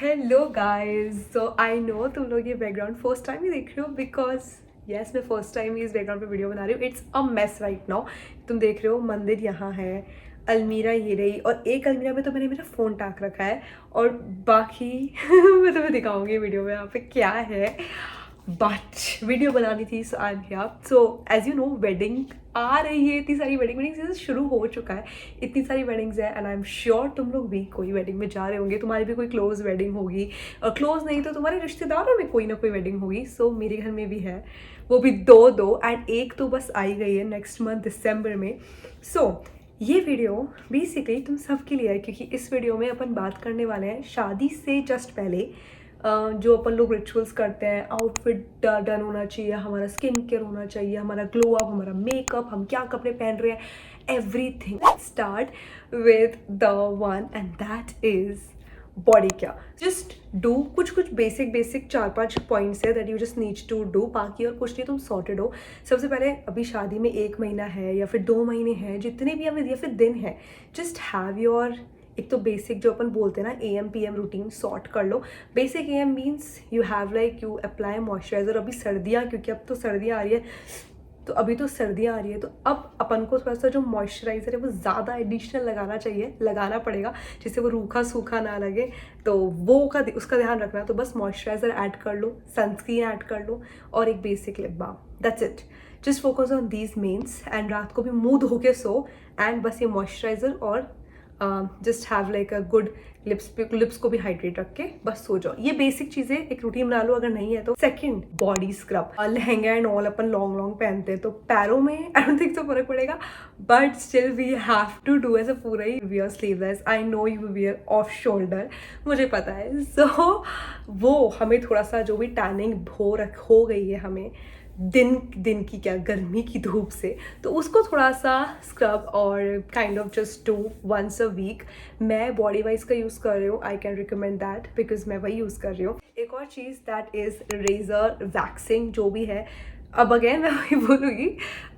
Hello guys. So I know तुम लोग ये बैकग्राउंड फर्स्ट टाइम ही देख रहे हो बिकॉज यस मैं फर्स्ट टाइम ही इस बैकग्राउंड पे वीडियो बना रही हूँ। It's a mess right now. तुम देख रहे हो मंदिर यहाँ है, अलमीरा ये रही, और एक अलमीरा में तो मैंने मेरा फ़ोन टाक रखा है, और बाकी मैं तुम्हें दिखाऊंगी वीडियो में यहाँ पे क्या है। बट वीडियो बनानी थी, so I am here. So as you know wedding आ रही है, इतनी सारी वेडिंग सीजन शुरू हो चुका है, इतनी सारी वेडिंग्स है, एंड आई एम श्योर तुम लोग भी कोई वेडिंग में जा रहे होंगे, तुम्हारी भी कोई क्लोज वेडिंग होगी, और क्लोज नहीं तो तुम्हारे रिश्तेदारों में कोई ना कोई वेडिंग होगी। सो मेरे घर में भी है, वो भी दो एंड एक तो बस आई गई है नेक्स्ट मंथ दिसंबर में। सो ये वीडियो बेसिकली तुम सबके लिए है, क्योंकि इस वीडियो में अपन बात करने वाले हैं शादी से जस्ट पहले जो अपन लोग रिचुअल्स करते हैं। आउटफिट डन होना चाहिए, हमारा स्किन केयर होना चाहिए, हमारा ग्लो अप, हमारा मेकअप, हम क्या कपड़े पहन रहे हैं, everything. Start with the one and that is body care. Just do कुछ बेसिक 4-5 पॉइंट्स है that you just need to do, बाकी और कुछ नहीं, तुम सॉर्टेड हो। सबसे पहले अभी शादी में 1 महीना है या फिर 2 महीने हैं, जितने भी अभी या फिर दिन है, जस्ट हैव योर एक तो बेसिक जो अपन बोलते हैं ना AM PM रूटीन सॉर्ट कर लो। Basic AM means you have like you apply moisturiser. अभी सर्दियाँ, क्योंकि अब तो सर्दियाँ आ रही है, तो अभी तो सर्दियाँ आ रही है, तो अब अपन को थोड़ा सा जो मॉइस्चराइज़र है वो ज़्यादा एडिशनल लगाना चाहिए, लगाना पड़ेगा, जिससे वो रूखा सूखा ना लगे। तो वो उसका ध्यान रखना। तो बस मॉइस्चराइज़र ऐड कर लो, सनस्क्रीन ऐड कर लो, और एक basic lip balm, that's it. Just focus on these mains, and रात को भी मुंह धो के सो, एंड बस ये मॉइस्चराइज़र और just have like a good lips को भी हाइड्रेट रख के बस सो जाओ। ये बेसिक चीजें एक रूटीन बना लो, अगर नहीं है तो। Second, body scrub. Lehenga and all upon long पहनते हैं, तो पैरों में आई डोंट थिंक तो फर्क पड़ेगा, but still we have to do ऐसा पूरा ही wear sleeveless. I know you wear off shoulder, मुझे पता है। सो वो हमें थोड़ा सा जो भी टैनिंग हो गई है हमें दिन की क्या गर्मी की धूप से, तो उसको थोड़ा सा स्क्रब और kind of just do once a week. मैं बॉडी वाइज का यूज़ कर रही हूँ, I can recommend that because मैं वही यूज़ कर रही हूँ। एक और चीज़ दैट इज़ रेजर वैक्सिंग, जो भी है। अब अगेन मैं वही बोलूँगी,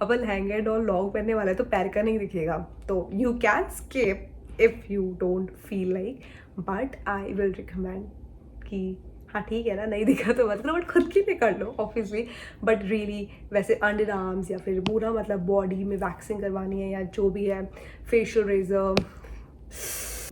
अब लहंगा और लॉन्ग पहनने वाला है तो पैर का नहीं दिखेगा, तो you can skip if you don't feel like, but I will recommend कि हाँ ठीक है ना, नहीं दिखा तो मतलब बट खुद के लिए कर लो ऑब्वियसली। बट रियली वैसे अंडर आर्म्स या फिर पूरा मतलब बॉडी में वैक्सिंग करवानी है या जो भी है, फेशियल रेजर,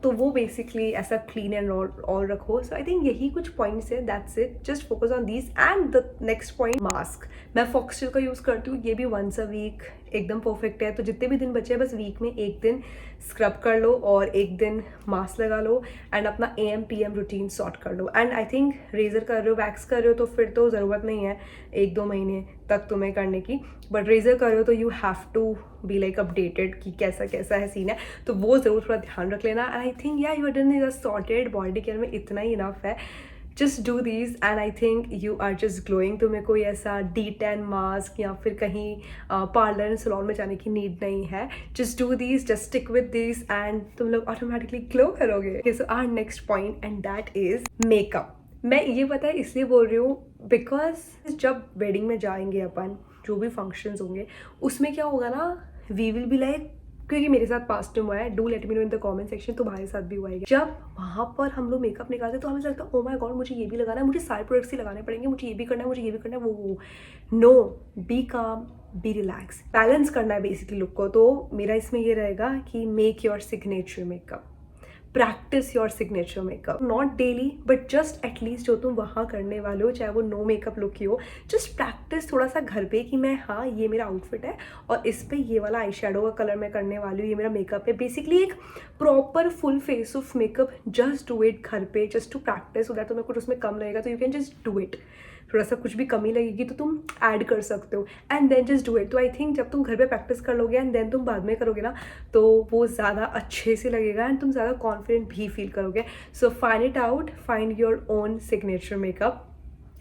तो वो बेसिकली ऐसा क्लीन एंड ऑल रखो। सो आई थिंक यही कुछ पॉइंट्स है, that's it. Just focus on these. And the next point, mask. मैं फॉक्सटेल का यूज़ करती हूँ, ये भी वंस अ वीक एकदम परफेक्ट है। तो जितने भी दिन बचे हैं बस वीक में एक दिन स्क्रब कर लो और एक दिन मास्क लगा लो, एंड अपना AM PM रूटीन सॉर्ट कर लो। एंड आई थिंक रेजर कर रहे हो, वैक्स कर रहे हो, तो फिर तो ज़रूरत नहीं है 1-2 महीने तक तुम्हें करने की, बट रेजर कर रहे हो तो you have to be like updated कि कैसा है सीन है, तो वो ज़रूर थोड़ा ध्यान रख लेना। एंड आई थिंक या you are done is sorted. Body care में इतना ही इनफ है। Just do these and I think you are just glowing. तुम्हें कोई ऐसा D10 मास्क या फिर कहीं पार्लर एंड सैलून में जाने की नीड नहीं है। Just do these, just stick with these, and तुम लोग ऑटोमेटिकली ग्लो करोगे। So our next point and that is makeup. मैं ये पता है इसलिए बोल रही हूँ बिकॉज जब वेडिंग में जाएंगे अपन, जो भी फंक्शंस होंगे उसमें क्या होगा ना, वी विल बी लाइक, क्योंकि मेरे साथ पास्ट में हुआ है, do let me know in the comment section, तुम्हारे साथ भी हुआ है। जब वहाँ पर हम लोग मेकअप निकालते तो हमें लगता है ओ माय गॉड मुझे ये भी लगाना है, मुझे सारे प्रोडक्ट्स ही लगाने पड़ेंगे, मुझे ये भी करना है, मुझे ये भी करना है, वो नो, बी काम, बी रिलैक्स। बैलेंस करना है बेसिकली लुक को। तो मेरा इसमें ये रहेगा कि make your signature makeup, practice your signature makeup, not daily but just at least जो तुम वहाँ करने वाले हो, चाहे वो नो मेकअप लुक ही हो, जस्ट प्रैक्टिस थोड़ा सा घर पे कि मैं हाँ ये मेरा आउटफिट है और इस पे ये वाला आई शेडो का कलर मैं करने वाली हूँ, ये मेरा मेकअप है। बेसिकली एक proper full face of makeup, just do it घर पे, just to practice. So that तुम्हें कुछ उसमें कम लगेगा तो you can just do it. थोड़ा सा कुछ भी कमी लगेगी तो तुम ऐड कर सकते हो, and then just do it. तो आई थिंक जब तुम घर पे प्रैक्टिस कर लोगे एंड देन तुम बाद में करोगे ना, तो वो ज़्यादा अच्छे से लगेगा एंड तुम ज़्यादा कॉन्फिडेंट भी फील करोगे। So find it out, find your own signature makeup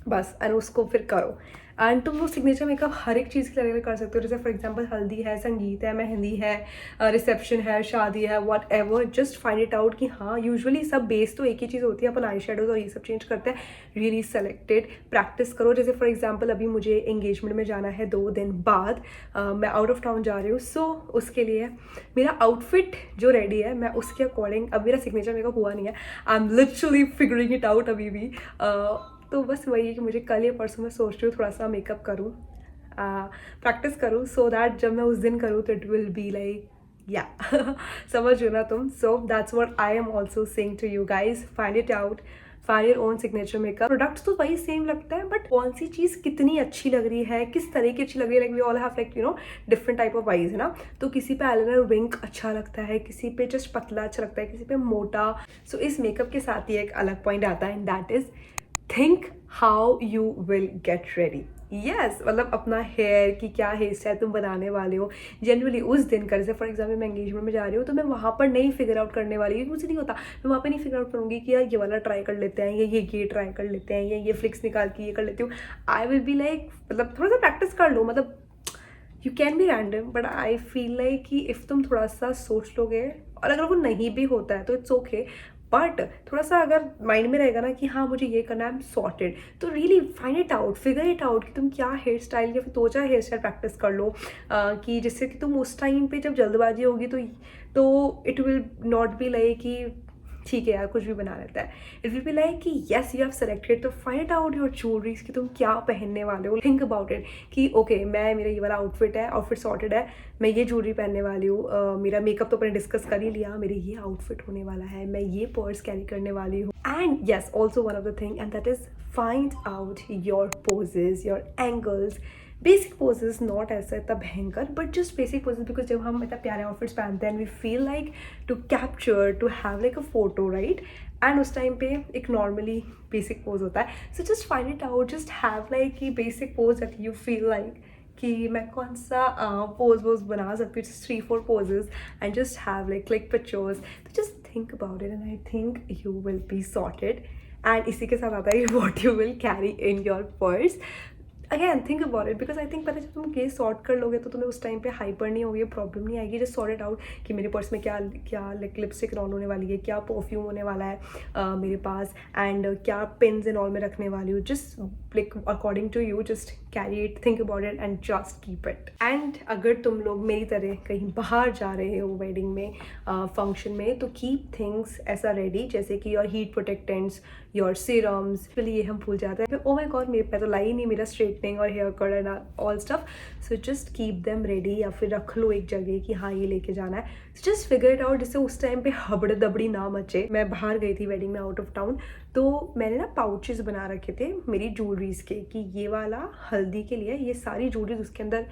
बस एंड उसको फिर करो। एंड तुम वो सिग्नेचर मेकअप हर एक चीज़ के लिए अलग कर सकते हो, जैसे फॉर एग्जांपल हल्दी है, संगीत है, मेहंदी है, रिसेप्शन है, शादी है, what ever, just find it out कि हाँ यूजुअली सब बेस तो एक ही चीज़ होती है, अपन आई शेडोज और ये सब चेंज करते हैं। रियली सेलेक्टेड प्रैक्टिस करो। जैसे फॉर एग्जाम्पल अभी मुझे एंगेजमेंट में जाना है 2 दिन बाद, मैं आउट ऑफ टाउन जा रही हूँ, सो उसके लिए मेरा आउटफिट जो रेडी है मैं उसके अकॉर्डिंग, अब मेरा सिग्नेचर मेकअप हुआ नहीं है, I am literally figuring it out अभी भी। तो बस वही है कि मुझे कल या परसों मैं सोच रही हूँ थोड़ा सा मेकअप करूँ, प्रैक्टिस करूँ, सो दैट जब मैं उस दिन करूँ तो इट विल बी लाइक या समझ हो ना तुम। So that's what I am also saying to you guys, find it out, find your own signature makeup. Products तो वही सेम लगता है, बट कौन सी चीज़ कितनी अच्छी लग रही है, किस तरह की अच्छी लग रही है, like we all have like you know different type of eyes है ना। तो किसी पे आईलाइनर विंक अच्छा लगता है, किसी पे जस्ट पतला अच्छा लगता है, किसी पे मोटा। सो इस मेकअप के साथ ही एक अलग पॉइंट आता है, and that is think how you will get ready. Yes, मतलब अपना हेयर की क्या हेयर स्टाइल तुम बनाने वाले हो जनरली उस दिन कर। जैसे फॉर एग्जाम्पल मैं एंगेजमेंट में जा रही हूँ तो मैं वहाँ पर नहीं फिगर आउट करने वाली, क्योंकि मुझे नहीं होता, मैं वहाँ पे नहीं फिगर आउट करूँगी कि यार ये वाला ट्राई कर लेते हैं, या ये ट्राई कर लेते हैं, या ये फ्लिक्स निकाल के ये कर लेती हूँ। आई विल बी लाइक, मतलब थोड़ा सा प्रैक्टिस कर लो, मतलब you can be random, but I feel like कि इफ़ तुम थोड़ा सा सोच लोगे, और अगर वो नहीं भी होता है तो इट्स ओके, बट थोड़ा सा अगर माइंड में रहेगा ना कि हाँ मुझे ये करना है, आई एम सॉर्टेड, तो really find it out, figure it out कि तुम क्या हेयर स्टाइल या फिर 2-4 हेयर स्टाइल प्रैक्टिस कर लो, कि जिससे कि तुम उस टाइम पे जब जल्दबाजी होगी तो it will not be like कि ठीक है यार कुछ भी बना लेता है। इट विल बी लाइक कि येस यू हैव सेलेक्टेड, तो फाइंड आउट योर ज्वेलरीज कि तुम क्या पहनने वाले हो। थिंक अबाउट इट कि ओके मैं, मेरा ये वाला आउटफिट है, आउटफिट सॉर्टेड है, मैं ये ज्वेलरी पहनने वाली हूँ, मेरा मेकअप तो अपने डिस्कस कर ही लिया, मेरे ये आउटफिट होने वाला है, मैं ये पर्स कैरी करने वाली हूँ। And yes also one of the thing, and that is find out your poses, your angles, basic poses, not ऐसा इतना भयंकर, but just basic poses, because जब हम इतना प्यारे आउटफिट्स पहनते हैं we feel like to capture, to have like a photo, right. And उस टाइम पे एक नॉर्मली बेसिक पोज होता है, so just find it out, just have like कि basic pose that you feel like कि मैं कौन सा पोज वोज बना सकती हूँ, just 3-4 poses, and just have like click pictures. तो just think about it and I think you will be sorted. And इसी के साथ आता है what you will carry in your purse. Again think about it, because I think पता है जब तुम केस सॉर्ट कर लोगे तो तुम्हें उस टाइम पे हाइपर नहीं होगी, प्रॉब्लम नहीं आएगी। जस्ट सॉर्ट इट आउट कि मेरे पर्स में क्या क्या लिपस्टिक ऑन होने वाली है, क्या परफ्यूम होने वाला है मेरे पास, एंड क्या पेन्स एंड ऑल में रखने वाली हूँ। Just like according to you just carry it, think about it and just keep it. And अगर तुम लोग मेरी तरह कहीं बाहर जा रहे हो वेडिंग में, फंक्शन में, तो कीप थिंग्स ऐसा रेडी, जैसे कि योर हीट प्रोटेक्टेंट्स, योर सीरम्स। फिर ये हम भूल जाते हैं, ओ माय गॉड मेरे पे तो लाई नहीं मेरा स्ट्रेटनिंग और hair cut and all stuff, so just keep them ready, या फिर रख लो एक जगह कि हाँ ये लेके जाना है। जस्ट फिगर इट आउट, जिससे उस टाइम पे हबड़ दबड़ी ना मचे। मैं बाहर गई थी वेडिंग में आउट ऑफ टाउन, तो मैंने ना पाउचेस बना रखे थे मेरी ज्वेलरीज के, कि ये वाला हल्दी के लिए, ये सारी ज्वेलरीज उसके अंदर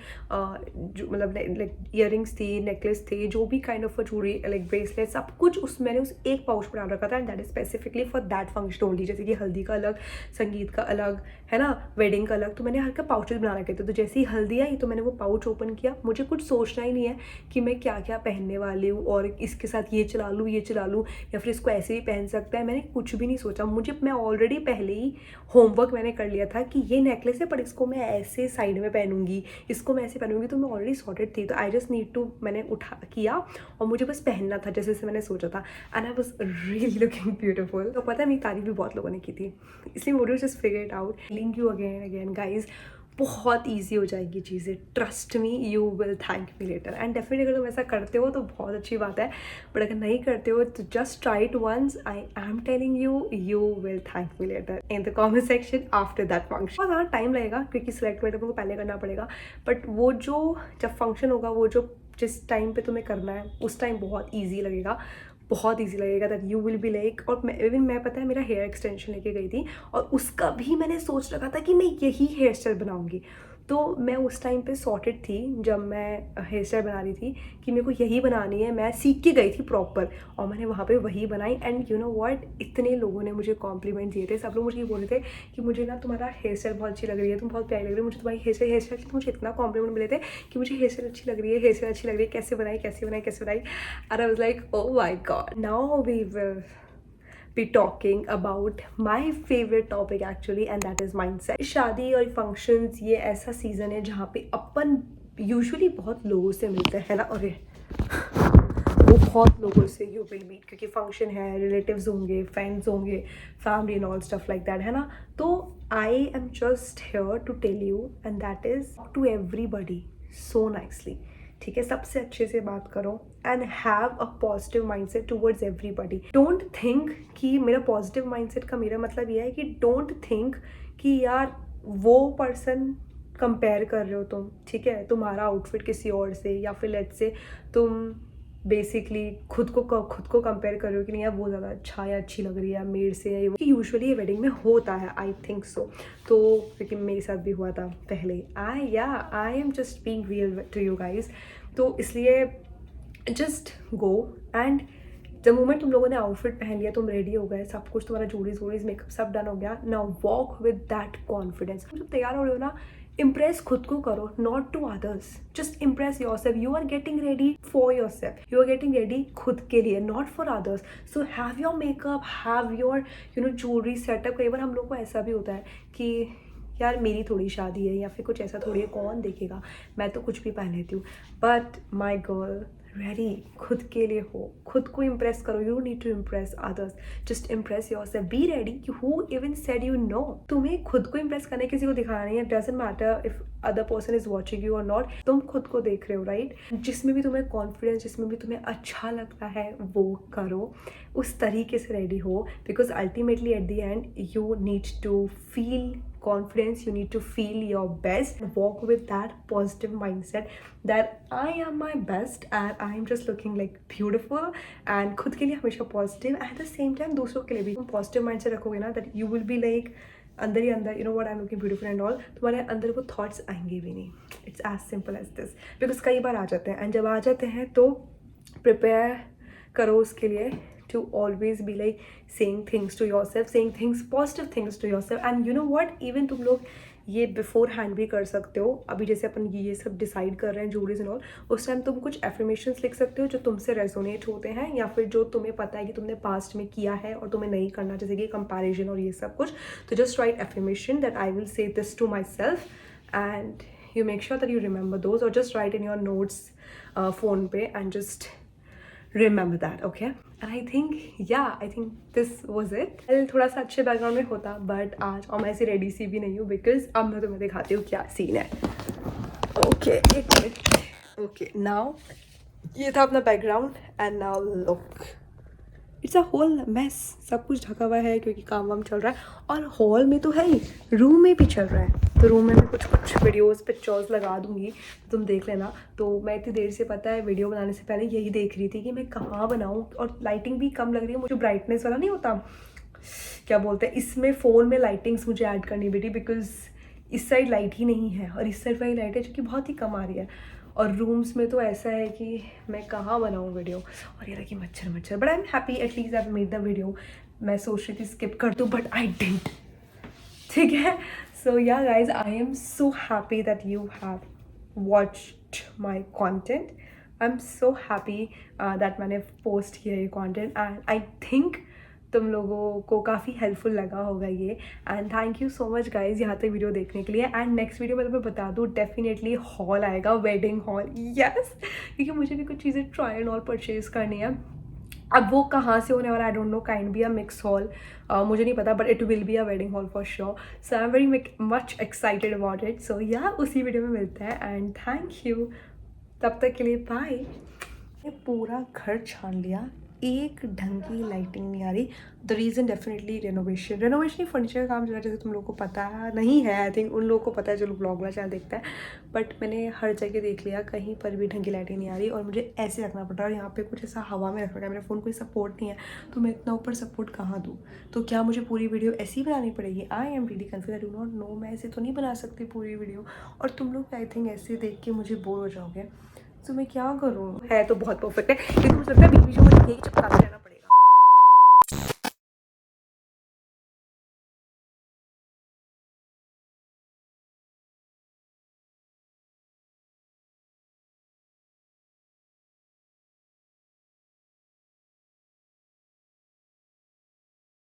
मतलब लाइक ईयरिंग्स थी, नेकलेस थे, जो भी kind of jewellery like bracelet, सब कुछ उस मैंने उस एक पाउच बना रखा था, and that is specifically for that function only. जैसे कि हल्दी का अलग, संगीत का अलग है ना, वेडिंग का अलग, तो मैंने हर का पाउचेस बना रखे थे। तो जैसे ही हल्दी आई तो मैंने वो पाउच ओपन किया, मुझे कुछ सोचना ही नहीं है कि मैं क्या क्या पहनने वाली हूँ, और इसके साथ ये चला लूँ, ये चला लूँ, या फिर इसको ऐसे ही पहन सकता है, मैंने कुछ भी नहीं सोचा। मैं ऑलरेडी पहले ही होमवर्क मैंने कर लिया था कि ये नेकलेस है पर इसको मैं ऐसे साइड में पहनूंगी, इसको मैं ऐसे पहनूंगी, तो मैं ऑलरेडी सॉर्टेड थी। तो आई जस्ट नीड टू, मैंने उठा किया और मुझे बस पहनना था जैसे जैसे मैंने सोचा था, and I was really looking beautiful. तो पता है मेरी तारीफ भी बहुत लोगों ने की थी, इसलिए वो just figure it out, link you again again guys, बहुत ईजी हो जाएगी चीज़ें, trust me, you will thank me letter. And definitely अगर तुम ऐसा करते हो तो बहुत अच्छी बात है, बट अगर नहीं करते हो तो just try it once, I am telling you, you will thank me later in the comment section after that function. बहुत ज़्यादा टाइम लगेगा क्योंकि सिलेक्ट हुए तो तुमको पहले करना पड़ेगा, बट वो जो जब फंक्शन होगा, वो जो जिस टाइम पे तुम्हें करना है उस टाइम बहुत ईजी लगेगा, बहुत ईजी लगेगा, that you will be like. और मैं पता है मेरा हेयर एक्सटेंशन लेके गई थी, और उसका भी मैंने सोच रखा था कि मैं यही हेयर स्टाइल बनाऊंगी। तो मैं उस टाइम पे सॉर्टेड थी जब मैं हेयर स्टाइल बना रही थी कि मेरे को यही बनानी है, मैं सीख के गई थी प्रॉपर, और मैंने वहाँ पे वही बनाई। एंड यू नो व्हाट, इतने लोगों ने मुझे कॉम्प्लीमेंट दिए थे, सब लोग मुझे ये बोल रहे थे कि मुझे ना तुम्हारा हेयर स्टाइल बहुत अच्छी लग रही है, तुम बहुत प्यारी लग रही है, मुझे तुम्हारी हेयर स्टाइल मुझे इतना कॉम्प्लीमेंट मिले थे कि मुझे हेयर स्टाइल अच्छी लग रही है, हेयर स्टाइल अच्छी लग रही है, कैसे बनाई। और I was like oh my God, now we will be talking about my favorite topic actually, and that is mindset. शादी और फंक्शंस ये ऐसा सीज़न है जहाँ पे अपन यूजुअली बहुत लोगों से मिलते हैं ना, और बहुत लोगों से यू विल मीट, क्योंकि फंक्शन है, रिलेटिव्स होंगे, फ्रेंड्स होंगे, family and all stuff like that, है ना. तो I am just here to tell you and that is to everybody so nicely. ठीक है, सबसे अच्छे से बात करो and have a positive mindset towards everybody. Don't think कि मेरा पॉजिटिव माइंडसेट का मेरा मतलब ये है कि डोंट थिंक कि यार वो पर्सन कंपेयर कर रहे हो तुम, ठीक है, तुम्हारा आउटफिट किसी और से, या फिर लेट्स से तुम बेसिकली खुद को कंपेयर कर रहे हो कि नहीं यार वो ज़्यादा अच्छा या अच्छी लग रही है मेड से, या कि यूजुअली ये वेडिंग में होता है, आई थिंक सो. तो क्योंकि मेरे साथ भी हुआ था पहले. I am just being real to you guys. तो इसलिए just go and the moment तुम लोगों ने आउटफिट पहन लिया, तुम रेडी हो गए, सब कुछ तुम्हारा जूड़ीज मेकअप सब डन हो गया, now walk with that confidence. जब तैयार हो रहे हो ना, impress खुद को करो, not to others. Just impress yourself. You are getting ready for yourself. You are getting ready खुद के लिए, not for others. So have your makeup, have your jewelry setup. कई बार हम लोग को ऐसा भी होता है कि यार मेरी थोड़ी शादी है या फिर कुछ ऐसा थोड़ी है, कौन देखेगा, मैं तो कुछ भी पहन लेती हूँ. बट माई गर्ल, रेडी खुद के लिए हो, खुद को इम्प्रेस करो. You need to impress others, just impress yourself. Be ready कि who even said you know. तुम्हें खुद को इम्प्रेस करने किसी को दिखाना नहीं है. Doesn't matter if other person is watching you और नॉट. तुम खुद को देख रहे हो, राइट? जिसमें भी तुम्हें कॉन्फिडेंस, जिसमें भी तुम्हें अच्छा लगता है वो करो, उस तरीके से रेडी हो. Because ultimately at the end you need to feel confidence, you need to feel your best, walk with that positive mindset that I am my best and I am just looking like beautiful. and खुद के लिए हमेशा positive, at the same time दूसरों के लिए भी तुम positive mindset रखोगे ना, that you will be like अंदर ही अंदर, you know what, I'm looking beautiful and all, तुम्हारे अंदर वो thoughts आएंगे भी नहीं. It's as simple as this. because कई बार आ जाते हैं, and जब आ जाते हैं तो prepare करो उसके लिए, to always be like saying things to yourself, saying things, positive things to yourself. and you know what, even तुम लोग ये बिफोर हैंड भी कर सकते हो. अभी जैसे अपन ये सब डिसाइड कर रहे हैं जूडीज एंड ऑल, उस टाइम तुम कुछ एफर्मेशंस लिख सकते हो जो तुमसे रेजोनेट होते हैं, या फिर जो तुम्हें पता है कि तुमने पास्ट में किया है और तुम्हें नहीं करना, जैसे कि कंपैरिजन और ये सब कुछ. तो just write affirmation that I will say this to myself, and you make sure that you remember those, और just write in your notes phone पे, and just remember that, okay? and I think this was it. थोड़ा सा अच्छे background में होता, but आज और मैं ऐसी रेडी सी भी नहीं हूँ, बिकॉज अब मैं तुम्हें दिखाती हूँ क्या सीन है. ओके, एक मिनट. ओके, नाउ ये था अपना background, and now look, it's a whole mess. सब कुछ ढका हुआ है क्योंकि काम वाम चल रहा है, और हॉल में तो है ही, रूम में भी चल रहा है. तो रूम में मैं कुछ वीडियोस पिक्चर्स लगा दूंगी, तुम देख लेना. तो मैं इतनी देर से, पता है, वीडियो बनाने से पहले यही देख रही थी कि मैं कहाँ बनाऊँ, और लाइटिंग भी कम लग रही है मुझे. ब्राइटनेस वाला नहीं होता, क्या बोलते हैं, इसमें फ़ोन में लाइटिंग्स मुझे ऐड करनी बेटी, बिकॉज इस साइड लाइट ही नहीं है और इस साइड वाली लाइट है जो कि बहुत ही कम आ रही है. और रूम्स में तो ऐसा है कि मैं कहाँ बनाऊँ वीडियो, और ये रखी मच्छर. But I am happy, at least I made the video. मैं सोच रही थी स्किप कर दूँ, बट आई डिडंट. ठीक है. So yeah guys, I am so happy that you have watched my content. I'm so happy that मैंने पोस्ट किया ये content, and I think तुम लोगों को काफ़ी हेल्पफुल लगा होगा ये. And thank you so much guys यहाँ तक वीडियो देखने के लिए. एंड नेक्स्ट वीडियो में तुम्हें बता दूँ, डेफिनेटली हॉल आएगा, वेडिंग हॉल. यस, क्योंकि मुझे भी कुछ चीज़ें ट्राई एंड ऑल परचेज करनी है. अब वो कहाँ से होने वाला, I don't know, kind be a mix hall, मुझे नहीं पता, but it will be a wedding hall for sure. So I am very much excited about it. So yeah उसी वीडियो में मिलते हैं, एंड थैंक यू. तब तक के लिए बाय. पूरा घर छान लिया, एक ढंग की लाइटिंग नहीं आ रही. The reason definitely renovation furniture का काम चल रहा है, जैसे तुम लोगों को पता नहीं है. आई थिंक उन लोगों को पता है जो लोग ब्लॉग वाला चैनल देखता है, बट मैंने हर जगह देख लिया, कहीं पर भी ढंग की लाइटिंग नहीं आ रही, और मुझे ऐसे रखना पड़ रहा है. यहाँ पे कुछ ऐसा हवा में रख रखा है, मेरा फ़ोन कोई सपोर्ट नहीं है, तो मैं इतना ऊपर सपोर्ट कहाँ दूँ. तो क्या मुझे पूरी वीडियो ऐसी बनानी पड़ेगी? I am really confuse, I do not know. मैं ऐसे तो नहीं बना सकती पूरी वीडियो, और तुम लोग आई थिंक ऐसे देख के मुझे बोर हो जाओगे. तो मैं क्या करूँ? है तो बहुत परफेक्ट है, लेकिन मुझे लगता है बीच बीच में मुझे यही चिपकाते रहना पड़ेगा.